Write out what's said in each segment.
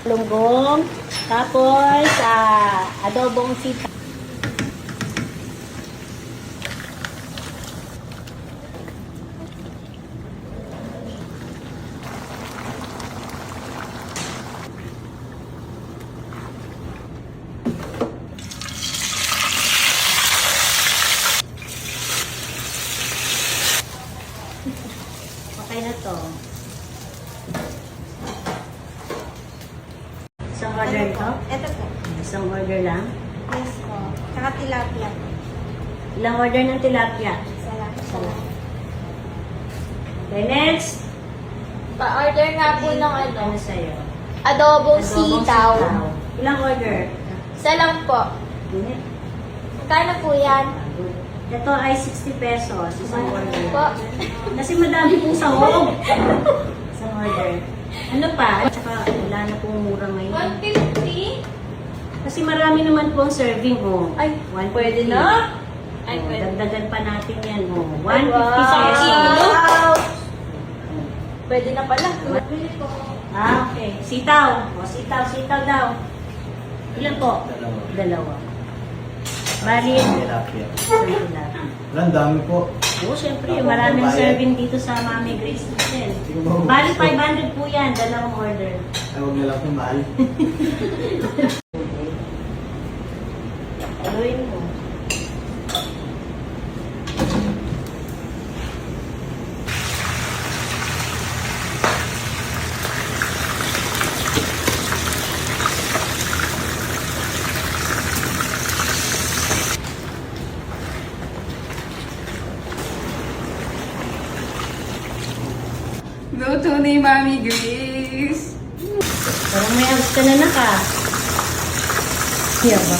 Lunggong. Tapos, adobong sita. Okay na to. Isang order to? Ito po. Isang order lang? Yes po. Tsaka tilapia. Ilang order ng tilapia? Isa lang. Isa lang. Okay, next. Pa-order nga po ng Ano sa'yo? adobong Adobong sitaw. Ilang order? Isa lang po. Minute. Magkano po yan? Ito ay 60 pesos. Isang order. Po. Kasi madami pong sahog. Isang order. Ano pa? Tsaka wala na pong mura ngayon. 150? Kasi marami naman pong serving. Oh. Ay, 150. pwede na. Ay, Oh, pwede. dagdagan pa natin yan. Oh. Ay, 150 wow. pesos. Pwede na pala. Okay. Sitaw. O, sitaw daw. Ilan po? Dalawa. Bali, Tilapia. isang tilapia. Ang dami po. Oo, syempre, maraming serving dito sa Mami Grace Kitchen. Bali, 500 po yan, dalawang order. Ay, huwag na lang kung mahal. Haluin mo. Luto ni Mami Grace. Parang may abs ka na naka. Siya ba?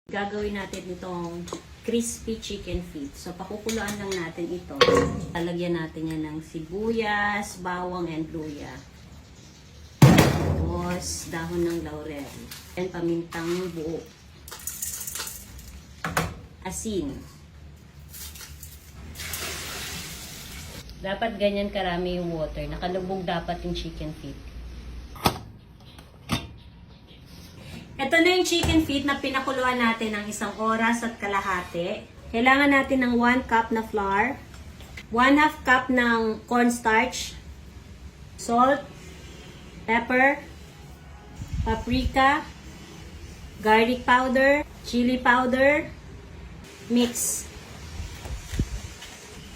Gagawin natin itong crispy chicken feet. So, pakukuluan lang natin ito. Talagyan natin yan ng sibuyas, bawang, and luya. Tapos, dahon ng laurel. And pamintang buo. Asin. Dapat ganyan karami yung water. Nakalubog dapat yung chicken feet. Ito na yung chicken feet na pinakuluan natin ng 1 oras at kalahati. Kailangan natin ng 1 cup na flour, 1/2 cup ng cornstarch, salt, pepper, paprika, garlic powder, chili powder, mix.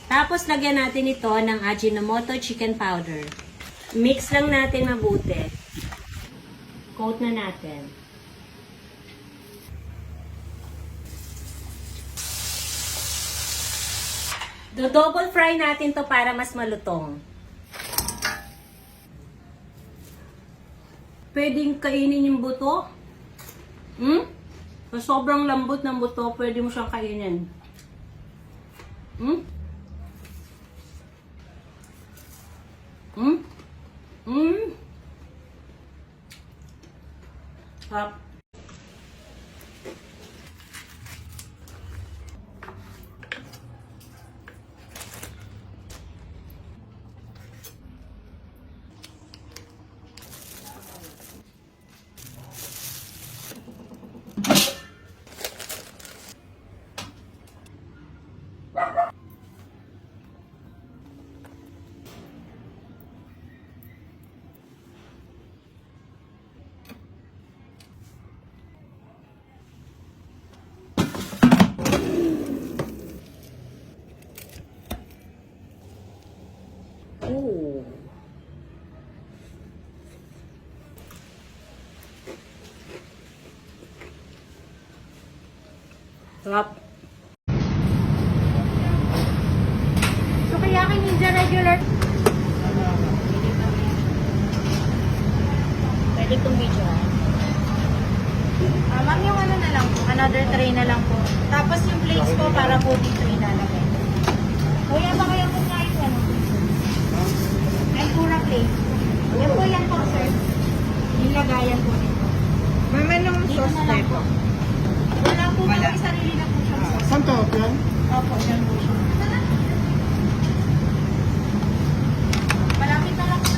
Tapos lagyan natin ito ng Ajinomoto chicken powder. Mix lang natin mabuti. Coat na natin. Do-double fry natin to para mas malutong. Pwedeng kainin yung buto. So, sobrang lambot ng buto, pwede mo siyang kainin. Sarap. Ooh. Sarap. So, kaya kay Ninja regular. Pwede itong video. Ma'am, yung ano na lang po, another tray na lang po. Tapos yung plates po para po dito ilalagay. Kuya, ba kaya kumain ano? Ay, pura plate. Yan po yan po, sir. Yung lagayan po dito. Ma'am, anong Dito sauce na lang po. Wala po, Wala. may sarili na po siya. Saan to? Yan? Opo, yan po siya. Malapit na lang po.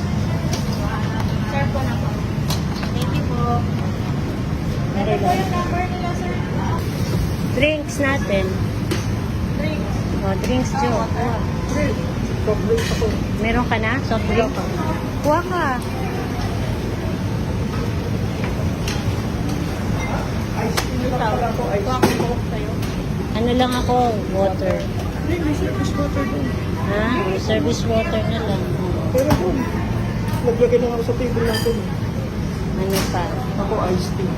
Sir po na po. Thank you po. Ito po yung number nila, sir. Drinks natin. Drinks. O, drinks, Joe. Soft drinks ako. Meron ka na? Soft drink? Kuha ka. Ice cream lang pala ako. Ice cream. Ano lang ako? Water. Hindi, may service water doon. Ha? Service water na lang. Pero doon, naglagay lang ako sa table natin. Ano pa? Ako iced tea.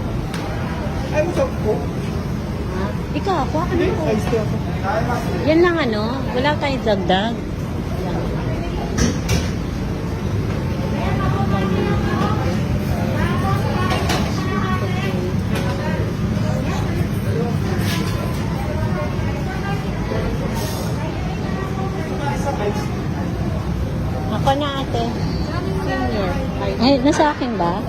Ay, masarap po. Ha? Ikaw, kuha ka Hindi, dito. iced tea ako. Yan lang ano? Wala tayong dagdag. Yan. Ako na ate. Senior. Ay, nasa akin ba?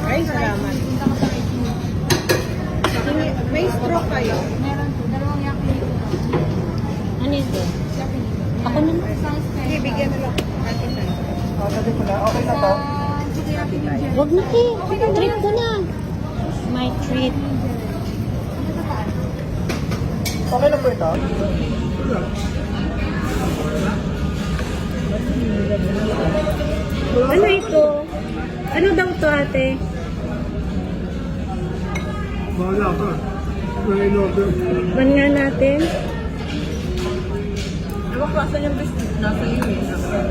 Ay, salamat. May straw kayo. Meron po. Dalawang yakin. Ano ito? Ako na. Sige, bigyan na lang. Natin na. Ah, sabi ko na, okay na to. Wag na eh. Treat ko na. My treat. Okay na po ito? Ano ito? Ano daw to ate? Bahala ka. May in-order. Man nga natin. Ewan ko, asan yung biscuit? Nasa iyo eh.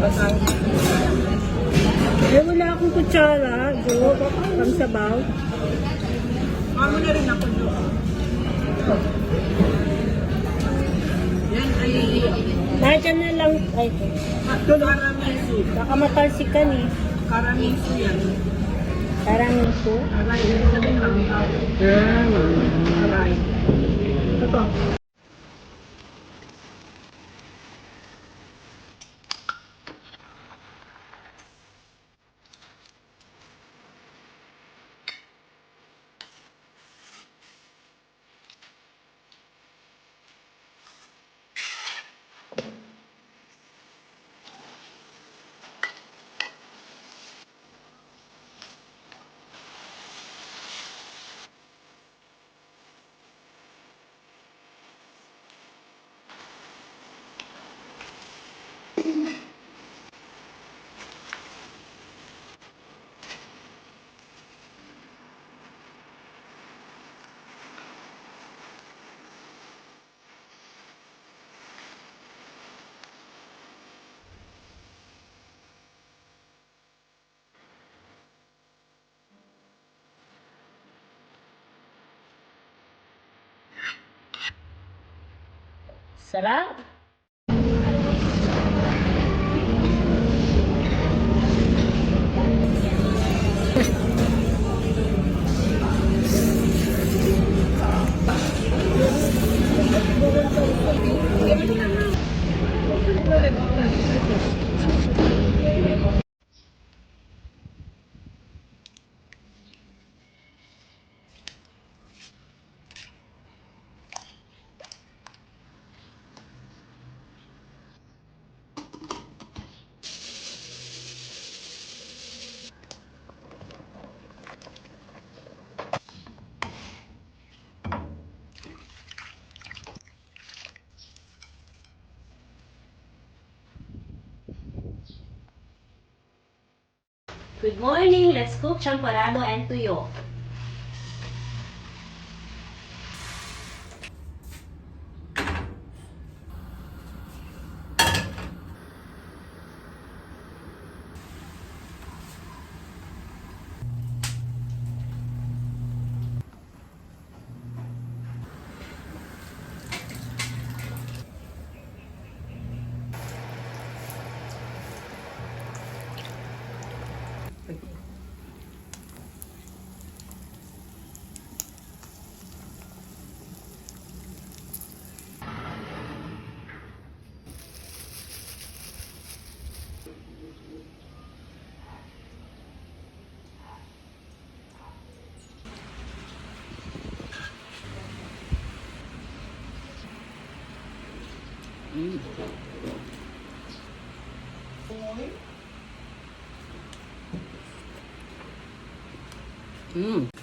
Basahin. Eh, wala akong kutsara. Jo, pangsabaw. Mamo na rin ako doon. Yan ay Nandiyan na lang. Ay, karamisu. baka matalsikan eh. Karamisu yan. Parang ito. Aray, ito din kami. Aray. Ito. Sarap. Good morning. Let's cook champorado and tuyo. Mm.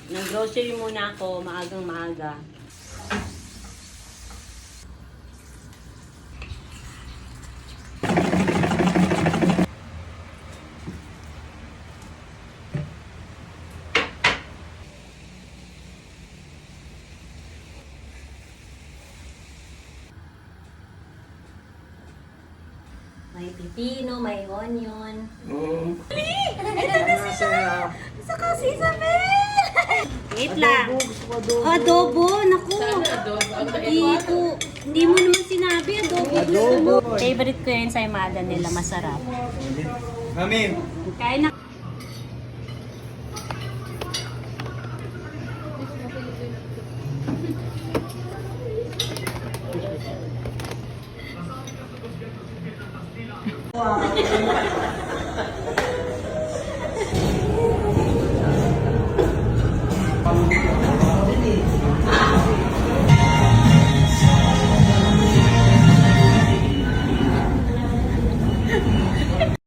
Nag-grocery muna ako, maagang maaga. May pipino, may onion. Oo. Ito na sila! Saka si Isabel! Wait lang. Gusto ko adobo. Adobo, naku. Adobo, ang Dito. Hindi mo naman sinabi, adobo gusto mo. Adobo. Favorite ko yun sa imada nila, masarap. Mami, Kain na.